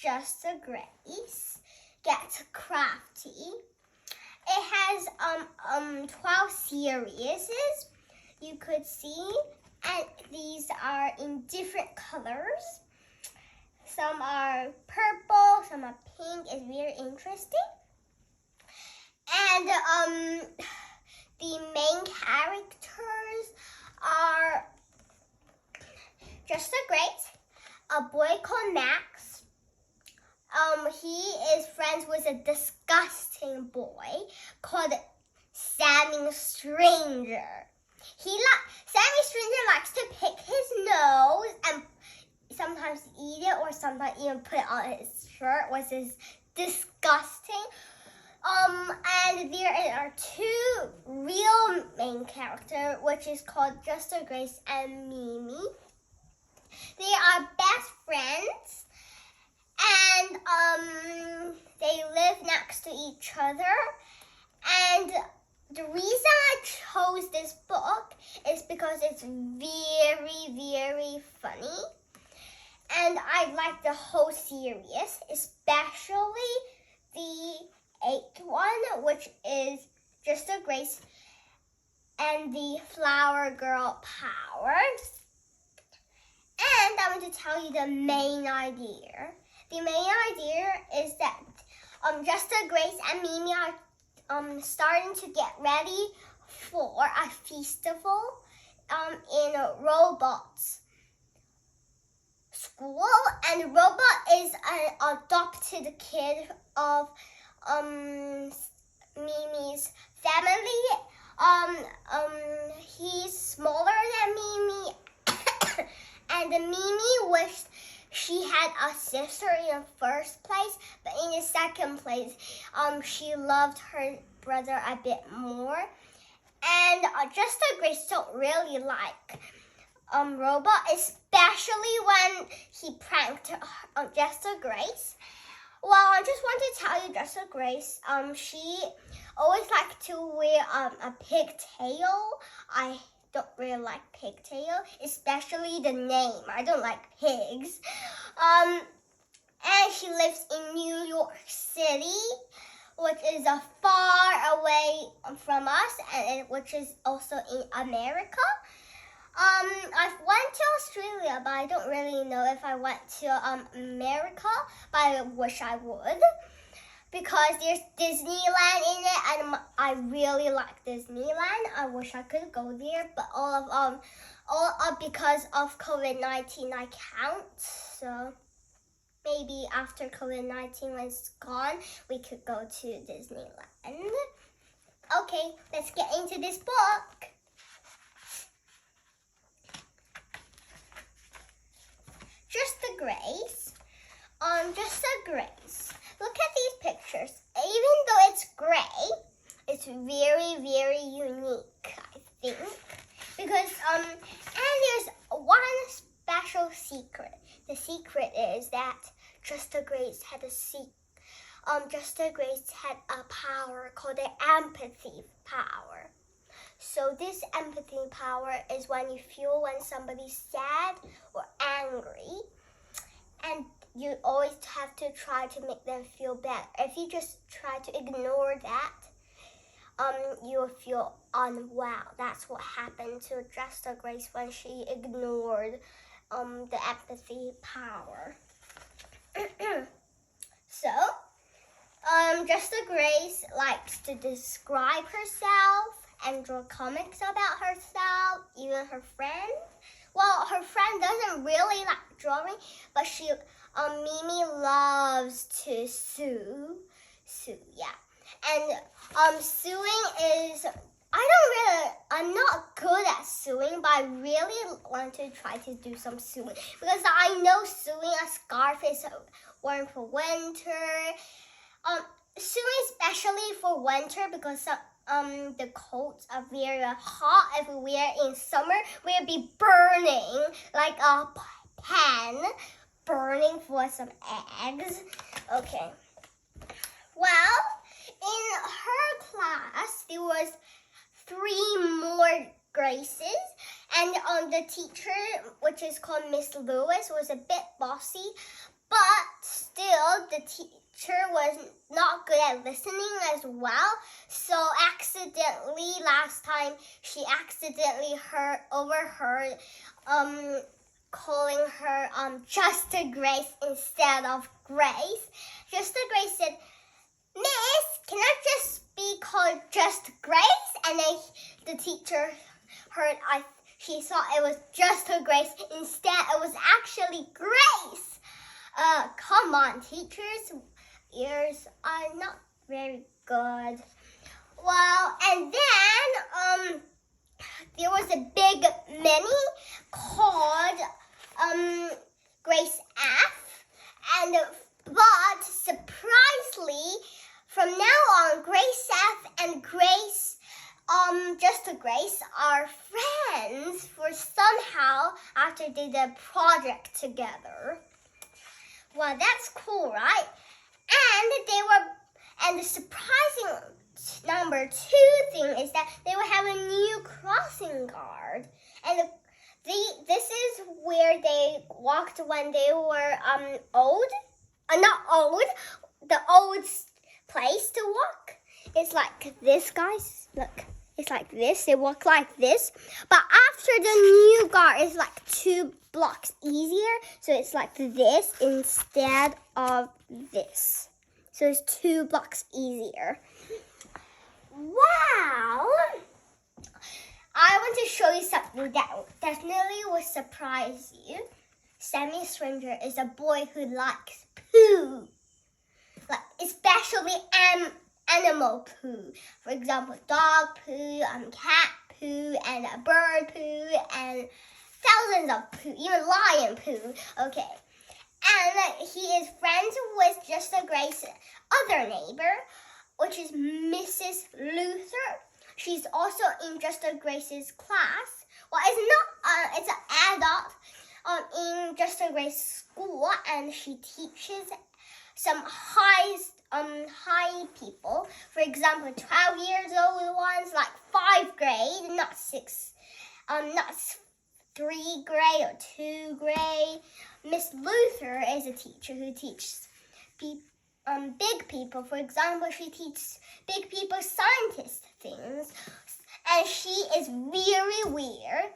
Just a Grace gets Crafty. It has 12 series you could see, and these are in different colors. Some are purple, some are pink. It's very interesting. And the main characters are Just a Grace, a boy called Max. He is friends with a disgusting boy called Sammy Stranger. Sammy Stranger likes to pick his nose and sometimes eat it, or sometimes even put it on his shirt, which is disgusting. And there are two real main characters, which is called Just a Grace and Mimi. They are best friends, and they live next to each other. And the reason I chose this book is because it's very, very funny. And I like the whole series, especially the 8th one, which is Just a Grace and the Flower Girl Powers. And I'm going to tell you the main idea. The main idea is that Just a Grace and Mimi are starting to get ready for a festival in Robot's school, and Robot is an adopted kid of Mimi's family. He's smaller than Mimi, and Mimi wished she had a sister in the first place, but in the second place, she loved her brother a bit more. And Just a Grace don't really like Robot, especially when he pranked Just a Grace. Well, I just want to tell you, Just a Grace, she always liked to wear a pigtail. I don't really like pigtail, especially the name. I don't like pigs. And she lives in New York City, which is far away from us, and which is also in America. I went to Australia, but I don't really know if I went to America, but I wish I would, because there's Disneyland in it, and I really like Disneyland. I wish I could go there, but all because of COVID-19 I can't. So maybe after COVID-19 is gone, we could go to Disneyland. Okay, let's get into this book. Just a Grace. Just a Grace. Look at these pictures. Even though it's gray, it's very, very unique, I think. Because, and there's one special secret. The secret is that Just a Grace had Just a Grace had a power called the empathy power. So this empathy power is when you feel when somebody's sad or angry, and you always have to try to make them feel better. If you just try to ignore that, you'll feel unwell. That's what happened to Just a Grace when she ignored the empathy power. So, Just a Grace likes to describe herself and draw comics about herself, even her friend. Well, her friend doesn't really like drawing, but Mimi loves to sew, yeah. And sewing is, I'm not good at sewing, but I really want to try to do some sewing, because I know sewing a scarf is worn for winter. Sewing especially for winter, because the coats are very hot. If we wear in summer, we'll be burning like a pan, burning for some eggs. Okay. Well, in her class, there was 3 more Graces, and the teacher, which is called Miss Lewis, was a bit bossy, But still, the teacher was not good at listening as well. So last time, she accidentally overheard calling her Just a Grace instead of Grace. Just a Grace said, "Miss, can I just be called Just Grace?" And then the teacher heard she thought it was Just a Grace. Instead, it was actually Grace. Come on, teachers' ears are not very good. Well, and then there was a big mini called Grace F, but surprisingly, from now on, Grace F and Grace Just a Grace are friends for somehow after they did a project together. Well, that's cool, right? And the surprising number 2 thing is that they will have a new crossing guard. And this is where they walked when they were old. Not old, the old place to walk. It's like this, guys. Look, it's like this. They walk like this. But after the new guard, it's like 2 blocks easier. So it's like this instead of this. So it's 2 blocks easier. Wow! I want to show you something that definitely will surprise you. Sammy Stranger is a boy who likes poo. Like, especially animal poo. For example, dog poo, cat poo, and a bird poo, and thousands of poo, even lion poo. Okay. And he is friends with Just a Grace's other neighbor, which is Mrs. Luther. She's also in Just a Grace's class. Well, it's an adult in Just a Grace school, and she teaches some high people. For example, 12 years old ones, like 5th grade, not 3 grade or 2 grade. Miss Luther is a teacher who teaches big people. For example, she teaches big people scientist things. And she is very weird,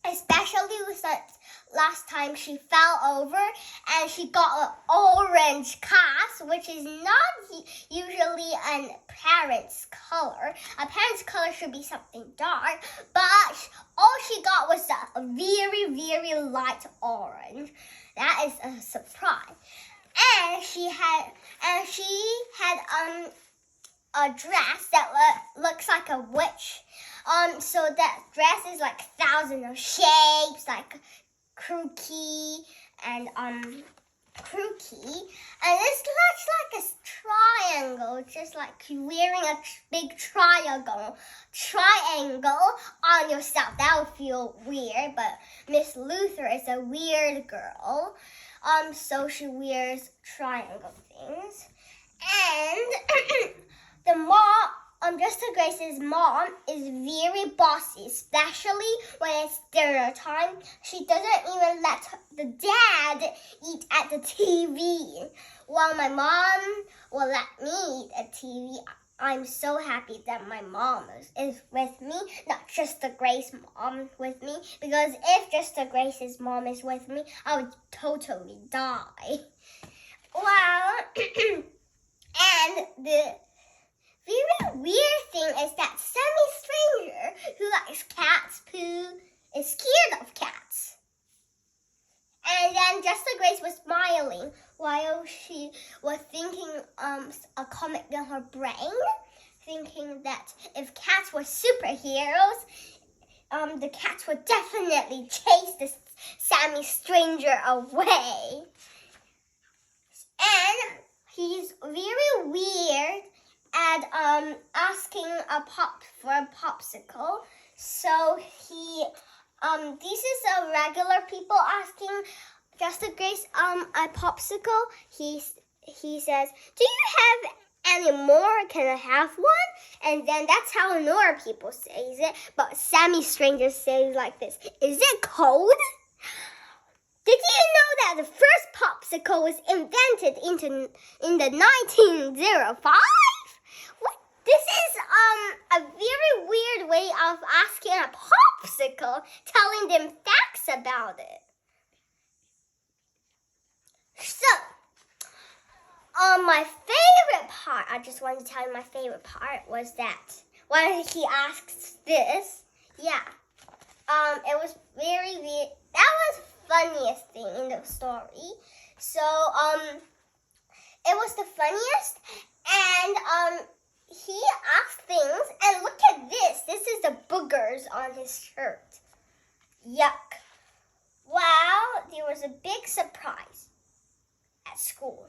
especially with that last time she fell over and she got an orange cast, which is not usually a parent's color. A parent's color should be something dark, but all she got was a very, very light orange. That is a surprise. And she had a dress that looks like a witch. So that dress is like thousands of shapes, like crookie and crookie. And this looks like a triangle, just like wearing a big triangle on yourself. That would feel weird, but Miss Luther is a weird girl. So she wears triangle things. And the mom, Just a Grace's mom is very bossy, especially when it's dinner time. She doesn't even let the dad eat at the TV. While my mom will let me eat at TV, I'm so happy that my mom is with me, not Just a Grace mom with me, because if Just a Grace's mom is with me, I would totally die. Well, and the very weird thing is that Sammy Stranger, who likes cats poo, is scared of cats. And then Just a Grace was smiling while she was thinking a comic in her brain, thinking that if cats were superheroes, the cats would definitely chase the Sammy Stranger away. And he's very weird at asking for a popsicle. So this is a regular people asking Just a Grace a popsicle. He says, "Do you have any more? Can I have one?" And then that's how normal people says it. But Sammy Stranger says like this, "Is it cold?" Did you know that the first popsicle was invented in the 1905? What? This is a very weird way of asking a popsicle, telling them facts about it. So, my favorite part, I just wanted to tell you my favorite part was that when he asks this, yeah, it was very weird. That was the funniest thing in the story. So, it was the funniest, and he asked things, and look at this. This is the boogers on his shirt. Yuck. Well, there was a big surprise at school.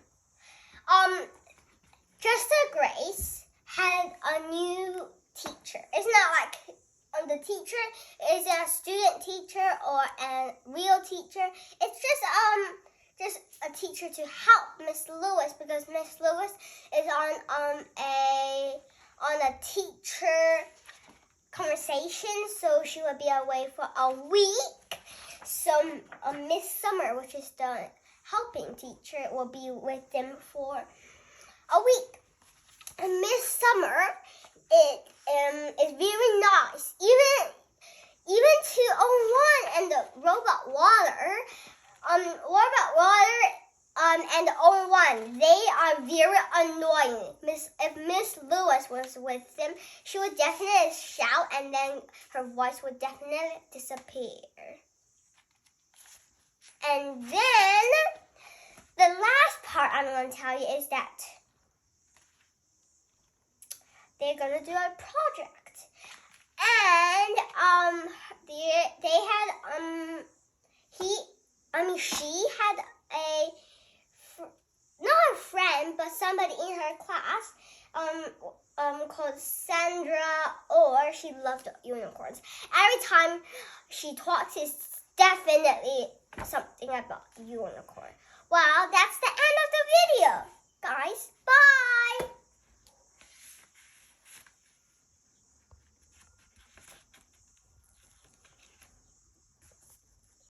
Just Grace had a new teacher. It's not like the teacher is a student teacher or a real teacher. It's just a teacher to help Miss Lewis, because Miss Lewis is on a teacher conversation, so she will be away for a week. So Miss Summer, which is the helping teacher, will be with them for a week. And Miss Summer is very nice. Even to 01 and the Robot Water, and 01, they are very annoying. If Miss Lewis was with them, she would definitely shout, and then her voice would definitely disappear. And then the last part I'm going to tell you is that they're going to do a project. And she had not a friend, but somebody in her class called Sandra, or she loved unicorns. Every time she talks, it's definitely something about unicorn. Well, that's the end of the video, guys. Bye!